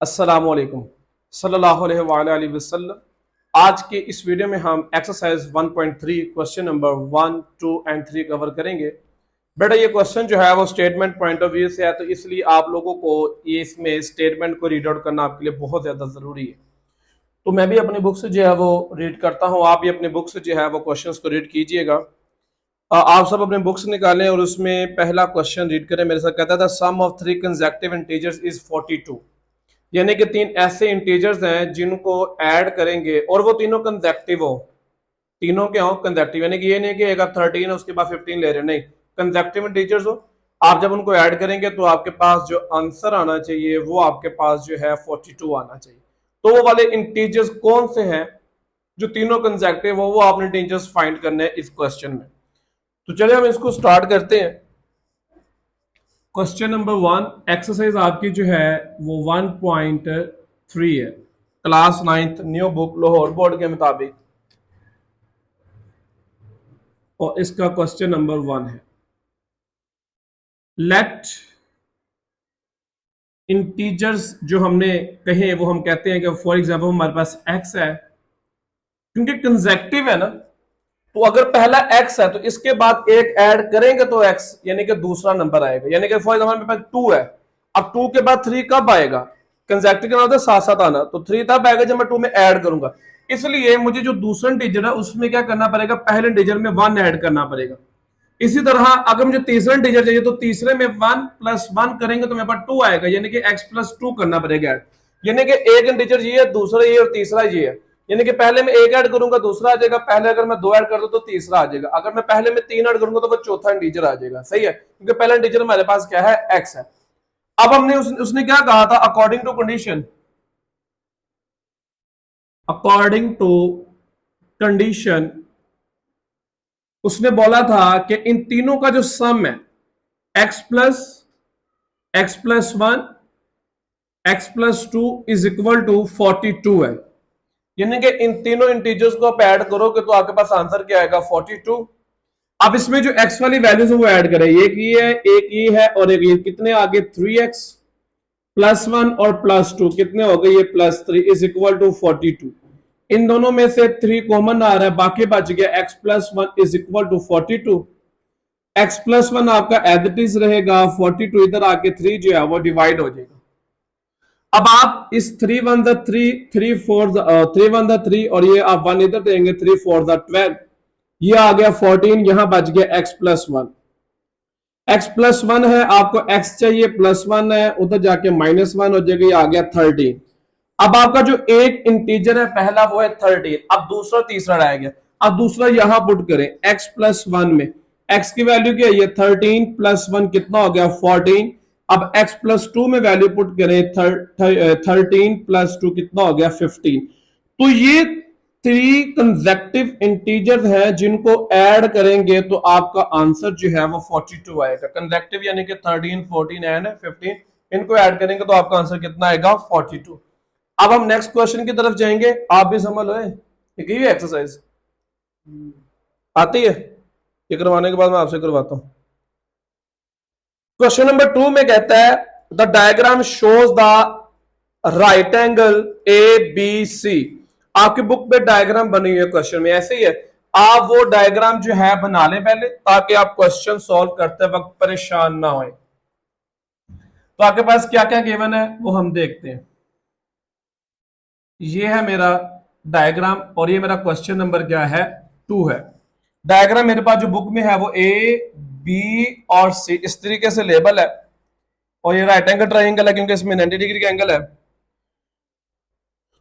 अस्सलामुअलैकुम सल्लल्लाहु अलैहि वसल्लम। आज के इस वीडियो में हम exercise 1.3 question number 1, 2 and 3 cover करेंगे। बेटा ये क्वेश्चन जो है वो स्टेटमेंट पॉइंट ऑफ व्यू से है, तो इसलिए आप लोगों को ये इसमें स्टेटमेंट को रीड आउट करना आपके लिए बहुत ज़्यादा ज़रूरी है। तो मैं भी अपनी बुक से जो है वो रीड करता हूँ, आप भी अपनी बुक से जो है वो क्वेश्चन को रीड कीजिएगा। आप सब अपने बुक्स निकालें और उसमें पहला क्वेश्चन रीड करें। मेरे साथ कहता था sum of three consecutive integers is 42, यानी कि तीन ऐसे इंटीजर्स हैं जिनको ऐड करेंगे और वो तीनों कंसेक्टिव हो। तीनों क्या हो? कंसेक्टिव, यानी कि ये नहीं कि एक आप 13 है उसके बाद 15 ले रहे हैं, नहीं, कंसेक्टिव इंटीजर्स हो। आप जब उनको ऐड करेंगे तो आपके पास जो आंसर आना चाहिए वो आपके पास जो है 42 आना चाहिए। तो वो वाले इंटीजर्स कौन से हैं जो तीनों कंसेक्टिव हो, वो आपने इंटीजर्स फाइंड करने हैं इस क्वेश्चन में। तो चलिए हम इसको स्टार्ट करते हैं। क्वेश्चन नंबर 1, एक्सरसाइज आपकी जो है वो 1.3 है, class 9th, new book, Lahore board के मुताबिक, और इसका क्वेश्चन नंबर 1 है लेट इंटीजर्स। जो हमने कहे वो हम कहते हैं कि फॉर एग्जांपल हमारे पास x है, क्योंकि कंसेक्टिव है ना, तो अगर पहला x है तो इसके बाद एक ऐड करेंगे तो x यानी कि दूसरा नंबर आएगा। यानी कि फॉर एग्जांपल मेरे पास 2 है, अब 2 के बाद 3 कब आएगा? कंसेक्टिव का मतलब साथ साथ आना, तो 3 तब आएगा जब मैं 2 में ऐड करूंगा। इसलिए मुझे जो दूसरा इंटीजर है उसमें क्या करना पड़ेगा? पहले इंटीजर में 1 ऐड करना पड़ेगा। इसी तरह अगर मुझे तीसरा इंटीजर चाहिए तो तीसरे में 1 प्लस 1 करेंगे तो मेरे पास 2 आएगा, यानी कि x प्लस 2 करना पड़ेगा ऐड। यानी कि एक इंटीजर ये है, दूसरा ये और तीसरा ये है। यानी कि पहले में एक ऐड करूंगा दूसरा आ जाएगा, पहले अगर मैं 2 ऐड कर दूं तो तीसरा आ जाएगा, अगर मैं पहले में 3 ऐड करूंगा तो वो चौथा इंटीजर आ जाएगा। सही है, क्योंकि पहला इंटीजर हमारे पास क्या है? x है। अब हमने उसने क्या कहा था? According to condition, according to condition उसने बोला था कि इन तीनों का जो सम है X plus 1 X plus 2 is equal to 42 है। यानी कि इन तीनों इंटीजर्स को आप ऐड करोगे तो आपके पास आंसर क्या आएगा? 42। अब इसमें जो x वाली वैल्यूज है वो ऐड करें, एक ये है, एक ये है और एक ये, कितने आगे? 3x प्लस 1 और प्लस 2, कितने हो गए? ये प्लस 3 इज इक्वल टू 42। इन दोनों में से 3 कॉमन आ रहा है, बाकी बच गया x plus 1 is equal to 42। x plus 1 आपका एज इट इज रहेगा, 42 इधर आके 3 जो है वो डिवाइड हो जाएगा। अब आप इस 3 1 द 3, 3 4 3 1 द 3 और ये आप 1 इधर देंगे, 3 4 द 12, ये आ गया 14, यहां बच गया x प्लस 1। x प्लस 1 है, आपको x चाहिए प्लस 1 है, उधर जाके माइनस 1 हो जाएगा, ये आ गया 13। अब आपका जो एक इंटीजर है पहला वो है 13, अब दूसरा तीसरा रह गया। अब दूसरा यहां पुट करें x प्लस 1 में, x की वैल्यू क्या है? ये 13 प्लस 1 कितना हो गया? 14। अब x प्लस 2 में वैल्यू पुट करें, 13 प्लस 2 कितना हो गया? 15। तो ये 3 कंसेक्टिव इंटीजर्स हैं जिनको ऐड करेंगे तो आपका आंसर जो है वो 42 आएगा। कंसेक्टिव यानी कि 13, 14 एंड 15, इनको ऐड करेंगे तो आपका आंसर कितना आएगा? 42। अब हम नेक्स्ट क्वेश्चन की तरफ जाएंगे, आप भी समझ लो, ये एक्सरसाइज आती है, ये करवाने के बाद मैं आपसे करवाता हूं। क्वेश्चन नंबर 2 में कहता है the diagram shows the right angle A B C. आपकी बुक में डायग्राम बनी हुई है, क्वेश्चन में ऐसे ही है। आप वो डायग्राम जो है बना लें पहले, ताकि आप क्वेश्चन सॉल्व करते वक्त परेशान ना होए। तो आपके पास क्या क्या गिवन है वो हम देखते हैं। ये है मेरा डायग्राम और ये मेरा क्वेश्चन नंबर क्या है? 2 है। डायग्राम मेरे पास जो बुक में है वो ए बी और सी इस तरीके से लेबल है, और ये राइट एंगल ट्राइंगल है क्योंकि इसमें 90 डिग्री का एंगल है।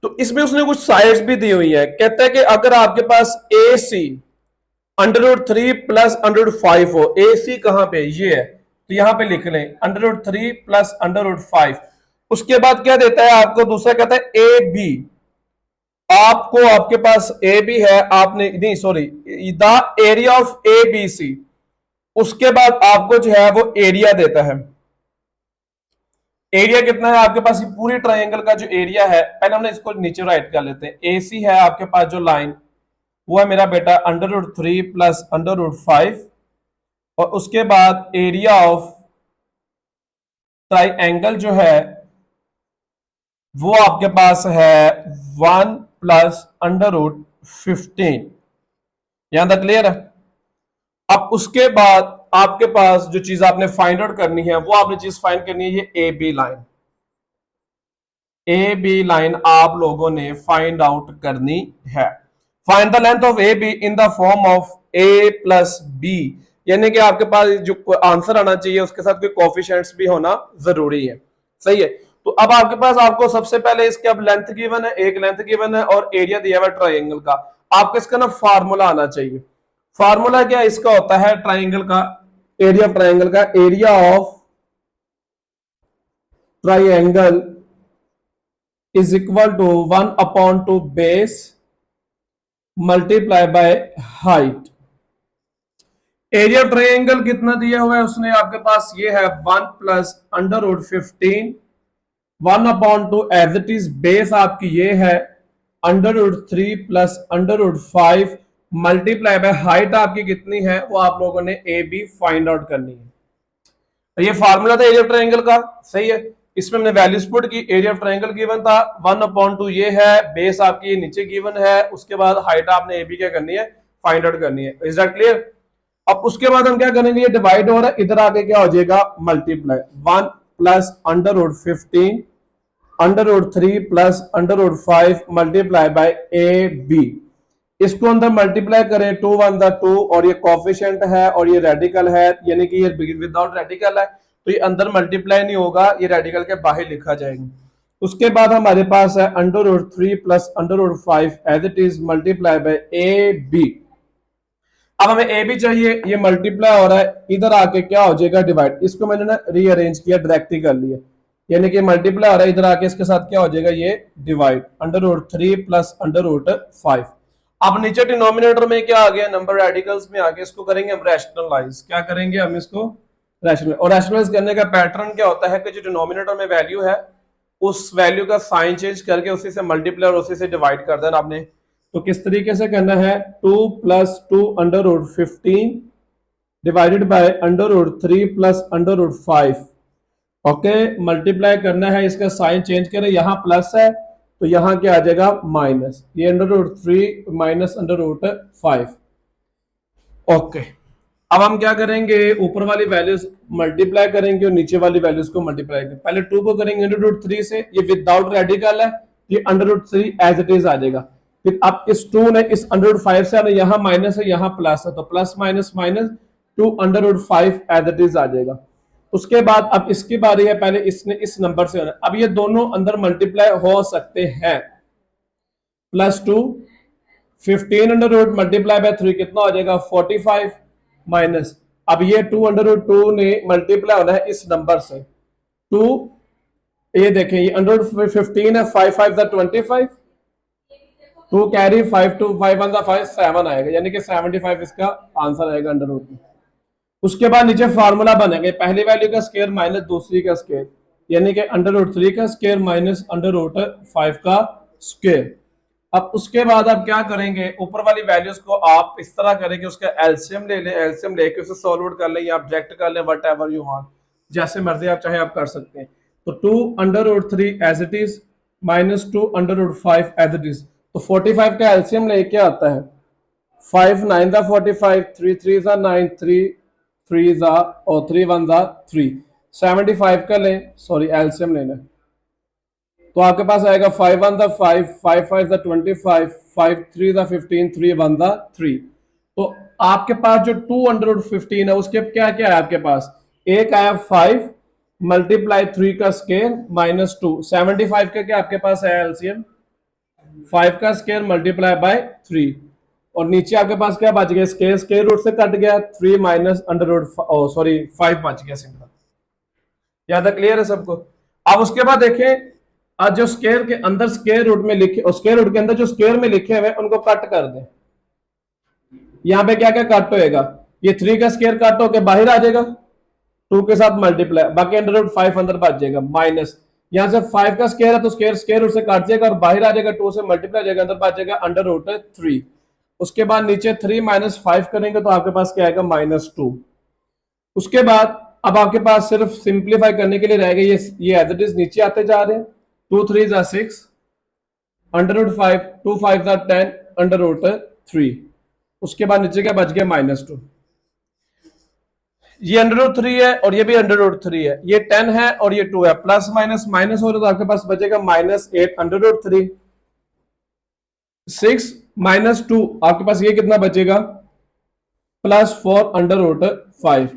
तो इसमें उसने कुछ साइड्स भी दी हुई है। कहता है कि अगर आपके पास ए सी √3 प्लस √5 हो, ए सी कहां पे? ये है, तो यहां पे लिख लें √3 प्लस √5। उसके बाद क्या देता है आपको? दूसरा कहता है ए बी। आपको आपके पास ए बी है, आपने नहीं sorry, the area of A B C. उसके बाद आपको जो है वो एरिया देता है। एरिया कितना है आपके पास? पूरी ट्रायंगल का जो एरिया है, पहले हमने इसको नीचे राइट कर लेते हैं। ए सी है आपके पास जो लाइन, वो है मेरा बेटा √3 प्लस √5, और उसके बाद एरिया ऑफ ट्राइंगल जो है वो आपके पास है 1 + √15। यहां तक क्लियर है। अब उसके बाद आपके पास जो चीज आपने फाइंड आउट करनी है वो आपने चीज फाइंड करनी है ये A B line. A B line आप लोगों ने फाइंड आउट करनी है। Find the length of A B in the form of a+b, यानी कि आपके पास जो आंसर आना चाहिए उसके साथ कोई कोफिशिएंट्स भी होना जरूरी है। सही है। तो अब आपके पास आपको सबसे पहले इसके अब लेंथ गिवन है, एक लेंथ गिवन है और एरिया दिया हुआ ट्राइंगल का। आपको इसका ना फार्मूला आना चाहिए। फार्मूला क्या इसका होता है ट्राइंगल का, एरिया ऑफ ट्राइंगल का, area of triangle is equal to 1/2 base multiply by height. Area of triangle कितना दिया हुआ है उसने आपके पास ये है 1 + √15, 1/2 एज इट इज, बेस आपकी ये है √3 + √5 मल्टीप्लाई बाय हाइट आपकी कितनी है वो आप लोगों ने ए बी फाइंड आउट करनी है। तो ये फार्मूला था एरिया ऑफ ट्राइंगल का। सही है। इसमें हमने वैल्यूज पुट की, एरिया ऑफ ट्राइंगल गिवन था 1/2 ये है, बेस आपकी ये नीचे गिवन है, उसके बाद हाइट आपने ए बी क्या करनी है फाइंड आउट करनी है। Is that clear. अब उसके बाद हम क्या करेंगे, ये डिवाइड हो रहा है, इधर आके क्या हो जाएगा multiply, 1 + √15 √3 + √5 multiply by A B. इसको अंदर मल्टीप्लाई करें, 2 1 2 और ये कॉफिशिएंट है और ये रेडिकल है, यानी कि ये विदाउट रेडिकल है तो ये अंदर मल्टीप्लाई नहीं होगा, ये रेडिकल के बाहर लिखा जाएगा। उसके बाद हमारे पास है √3 + √5 as it is multiply by A B. अब हमें ए बी चाहिए, ये मल्टीप्लाई हो रहा है, इधर आके क्या हो जाएगा डिवाइड। इसको मैंने ना रीअरेंज किया, डायरेक्ट ही कर लिया, यानी कि मल्टीप्लाई हो रहा है, इधर आके इसके साथ क्या हो जाएगा ये डिवाइड, √3 + √5। अब नीचे डिनोमिनेटर में क्या आ गया, नंबर रेडिकल्स में आ गया, इसको करेंगे हम रैशनलाइज। क्या करेंगे हम इसको रैशनल, और रैशनलाइज करने का पैटर्न क्या होता है कि जो डिनोमिनेटर में वैल्यू है उस वैल्यू का साइन चेंज करके उसी से मल्टीप्लाई और उसी से डिवाइड कर देना आपने। तो किस तरीके से करना है, 2 + 2 √15 डिवाइडेड बाय √3 + √5। ओके, मल्टीप्लाई करना है, इसका साइन चेंज करें, यहां प्लस है तो यहां क्या आ जाएगा माइनस, ये √3 - √5। ओके, अब हम क्या करेंगे, ऊपर वाली वैल्यूज मल्टीप्लाई करेंगे और नीचे वाली वैल्यूज को मल्टीप्लाई करेंगे। पहले 2 को करेंगे √3 से, ये विदाउट रेडिकल है, ये √3 एज इट इज आ जाएगा। फिर अब इस 2 ने इस √5 से यहाँ माइनस है यहाँ प्लस है, तो plus minus minus 2 √5 as it is आ जाएगा। उसके बाद अब इसकी बारी है, पहले इसने इस नंबर से होना, अब ये दोनों अंदर मल्टीप्लाई हो सकते हैं। +2 15 मल्टीप्लाई बाय 3 कितना हो जाएगा 45 माइनस, अब ये 2 ने मल्टीप्लाई होना है इस नंबर से 2, ये देखें ये √15 है, 5 5 25, 2 कैरी 5 2 5 1 5 7 आएगा, यानी कि 75 इसका आंसर आएगा √2। उसके बाद नीचे फार्मूला बनेगा, पहली वैल्यू का स्क्वायर माइनस दूसरी का स्क्वायर, यानी कि √3 का स्क्वायर माइनस √5 का स्क्वायर। अब उसके बाद आप क्या करेंगे, ऊपर वाली वैल्यूज को आप इस तरह करेंगे, उसका एलसीएम ले लें, एलसीएम लेके उसे सॉल्व आउट कर लें या ऑब्जेक्ट कर लें, वट एवर यू वांट, जैसे मर्जी आप चाहे आप कर सकते हैं। तो 2 √3 as it is minus 2 √5 as it is, तो 45 का एलसीएम लेके आता है 5 9 45, 3 3 9, 3 3 और 3 1 3, 75 का लें, सॉरी एलसीएम लेना, तो आपके पास आएगा 5 1 5, 5 5 25, 5 3 15, 3 1 3। तो आपके पास जो 2 √15 है उसके क्या क्या है आपके पास, एक आया 5 मल्टीप्लाई 3 का स्क्वायर माइनस 2, 75 का क्या आपके पास है एलसीएम 5 का स्क्वायर मल्टीप्लाई बाय 3, और नीचे आपके पास क्या बच गया, स्क्वायर रूट से कट गया 3 माइनस सॉरी 5 बच गया सिंपल। याद है, क्लियर है सबको। अब उसके बाद देखें, आज जो स्क्वायर के अंदर स्क्वायर रूट में लिखे, स्क्वायर रूट के अंदर जो स्क्वायर में लिखे हुए उनको कट कर दें। यहाँ पे क्या क्या कट होएगा, ये 3 का स्क्वायर कट होकर बाहर आ जाएगा 2 के साथ मल्टीप्लाई, बाकी √5 अंदर बच जाएगा माइनस, यहाँ से 5 का स्क्वायर है तो स्क्वायर रूट से काट जाएगा और बाहर आ जाएगा 2 से मल्टीप्लाई हो जाएगा, अंदर बच जाएगा √3। उसके बाद नीचे 3 - 5 करेंगे तो आपके पास क्या आएगा -2। उसके बाद अब आपके पास सिर्फ सिंप्लीफाई करने के लिए रहेगा, ये एज इट इज नीचे आते जा रहे हैं, 2 3 जा 6, अंडर रूट 5, 2 5 जा 10, अंडर रूट 3। उसके बाद नीचे क्या बच गया -2। ये अंडर रूट 3 है और ये भी अंडर रूट 3 है, ये 10 है और ये 2 है, प्लस माइनस माइनस हो रहा तो आपके पास बचेगा -8 अंडर रूट 3। 6 -2 आपके पास ये कितना बचेगा, +4 अंडर रूट 5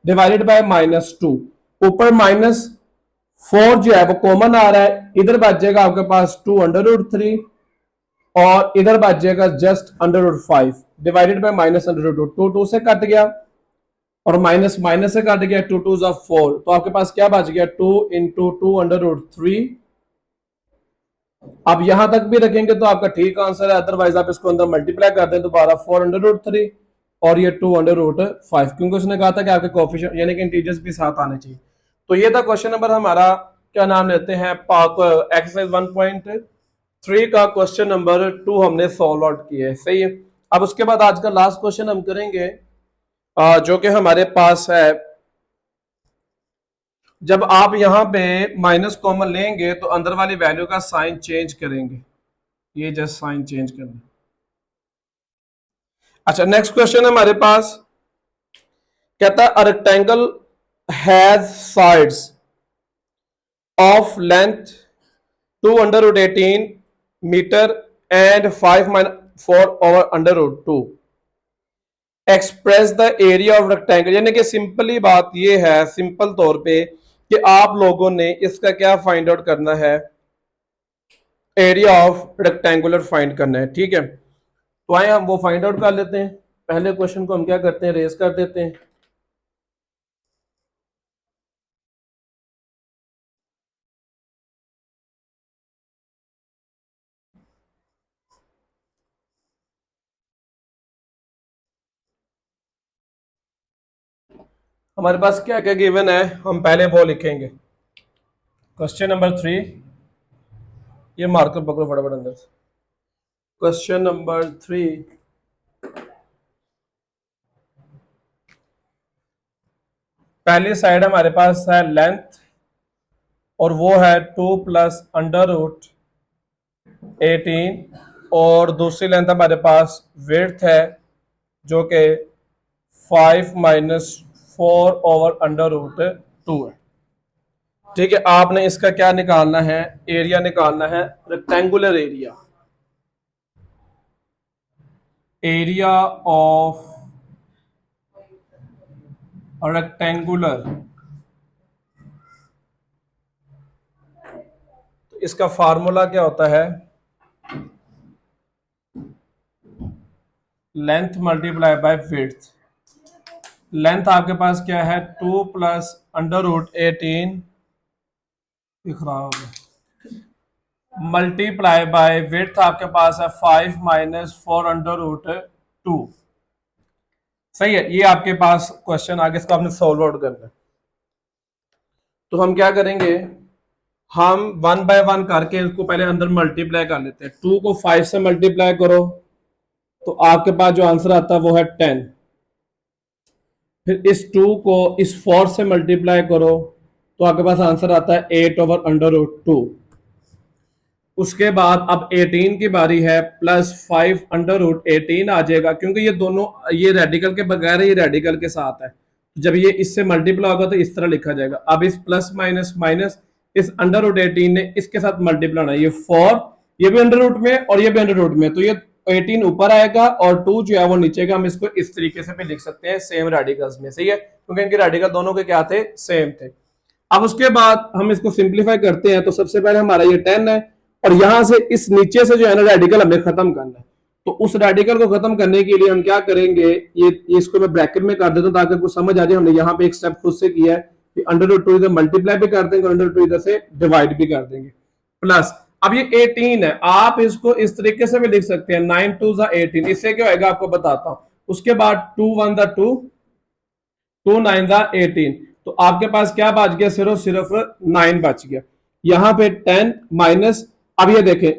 डिवाइडेड बाय -2। ऊपर -4 जो है वो कॉमन आ रहा है, इधर बच जाएगा आपके पास 2 अंडर रूट 3 और इधर बच जाएगा just under root 5 divided by minus under root 2। 2 से कट गया और माइनस माइनस से कट गया, 2 2 4, तो आपके पास क्या बच गया 2 इंटू 2 अंडर रूट 3। आप यहां तक भी रखेंगे तो आपका ठीक आंसर है, अदरवाइज आप इसको अंदर मल्टीप्लाई कर दें दोबारा 4 अंडर रूट 3 और ये 2 अंडर रूट 5, क्योंकि उसने कहा था कि आपके कोएफिशिएंट यानी कि इंटीजर्स भी साथ आने चाहिए। तो ये था क्वेश्चन नंबर हमारा, क्या नाम लेते हैं, एक्सरसाइज 1.3 का क्वेश्चन नंबर 2 हमने सॉल्व आउट किया है। सही है। अब उसके बाद आज का लास्ट क्वेश्चन हम करेंगे जो कि हमारे पास है, जब आप यहां पे माइनस कॉमन लेंगे तो अंदर वाली वैल्यू का साइन चेंज करेंगे, ये जस्ट साइन चेंज करना। अच्छा, नेक्स्ट क्वेश्चन हमारे पास कहता है, a rectangle has sides of length 2 under root 18 metre and 5-4 over under root 2। Express the area of rectangle, यानी कि सिंपली बात ये है, सिंपल तौर पे, कि आप लोगों ने इसका क्या फाइंड आउट करना है, एरिया ऑफ रेक्टेंगुलर फाइंड करना है। ठीक है, तो आए हम वो फाइंड आउट कर लेते हैं। पहले क्वेश्चन को हम क्या करते हैं, रेज कर देते हैं। हमारे पास क्या क्या गिवन है, हम पहले वो लिखेंगे। क्वेश्चन नंबर 3, ये मार्कर पकड़ो फटाफट अंदर से। क्वेश्चन नंबर 3, पहली साइड हमारे पास है लेंथ और वो है 2 प्लस अंडर रूट 18 और दूसरी लेंथ हमारे पास विड्थ है जो कि 5-4 ओवर अंडर रूट 2 है। ठीक है, आपने इसका क्या निकालना है, एरिया निकालना है, rectangular area, area of rectangular. तो इसका फार्मूला क्या होता है, length multiply by width. Length आपके पास क्या है 2 plus under root 18 multiply by width आपके पास है 5-4 अंडर रूट 2। सही है, ये आपके पास क्वेश्चन आगे, इसको आपने सॉल्व आउट करना है। तो हम क्या करेंगे, हम 1 बाय 1 करके इसको पहले अंदर मल्टीप्लाई कर लेते हैं। 2 को 5 से मल्टीप्लाई करो तो आपके पास जो आंसर आता है वो है 10। फिर इस 2 को इस 4 से मल्टीप्लाई करो तो आपके पास आंसर आता है 8 ओवर अंडर रूट 2। उसके बाद अब 18 की बारी है, +5 अंडर रूट 18 आ जाएगा, क्योंकि ये दोनों, ये रेडिकल के बगैर है, ये रेडिकल के साथ है। जब ये इससे मल्टीप्लाई होगा तो इस तरह लिखा जाएगा। अब इस प्लस माइनस माइनस इस अंडर रूट 18 ने इसके साथ मल्टीप्लाई होना है, ये 4, ये भी अंडर रूट में और ये भी अंडर रूट में, तो ये 18 ऊपर आएगा और 2 जो है वो नीचे का। हम इसको इस तरीके से भी लिख सकते हैं, सेम रेडिकल्स में। सही है, क्योंकि इनके रेडिकल दोनों के क्या थे, सेम थे। अब उसके बाद हम इसको सिंप्लीफाई करते हैं, तो सबसे पहले हमारा ये 10 है और यहां से इस नीचे से जो है ना रेडिकल हमें खत्म करना है। तो उस रेडिकल को खत्म करने के लिए हम क्या करेंगे, ये इसको मैं ब्रैकेट में कर देता हूं ताकि कुछ समझ आ जाए। हमने यहाँ पे एक स्टेप खुद से किया है कि अंडर रूट 2 इधर मल्टीप्लाई भी कर देंगे और अंडर रूट 2 इधर से डिवाइड भी कर देंगे। प्लस अब ये 18 है, आप इसको इस तरीके से भी लिख सकते हैं, 9 2 18। इससे क्या होगा आपको बताता हूं। उसके बाद 2 1 2, 2 9 18, तो आपके पास क्या बच गया, सिर्फ 9 बच गया। यहां पे 10 माइनस, अब ये देखें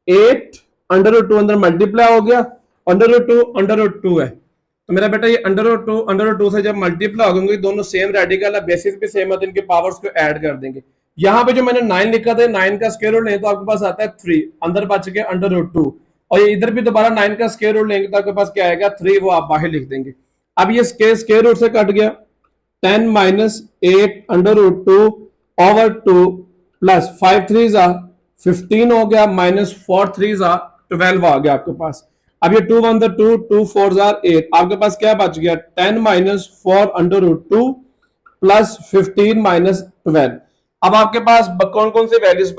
8 अंडर रूट 2 अंदर मल्टीप्लाई हो गया, अंडर रूट 2 है, तो मेरा बेटा ये अंडर रूट 2 से जब मल्टीप्लाई हो गए, दोनों सेम रेडिकल है, बेसिस भी सेम है, तो इनके पावर्स को ऐड कर देंगे। यहां पे जो मैंने 9 लिखा था, 9 का स्क्वायर रूट लें तो आपके पास आता है 3, अंदर बच गया √2, और ये इधर भी दोबारा 9 का स्क्वायर रूट लेंगे तो आपके पास क्या आएगा 3, वो आप बाहर लिख देंगे। अब ये स्क्वायर रूट से कट गया, 10 माइनस 8 √2 ओवर 2 प्लस 5 3 15 हो गया, माइनस 4 3 12 आ गया आपके पास। अब ये 2 1 2, 2 4 8, आपके पास क्या बच गया 10 माइनस 4 √2 प्लस 15 माइनस 12। अब आपके पास कौन कौन से वैल्यूज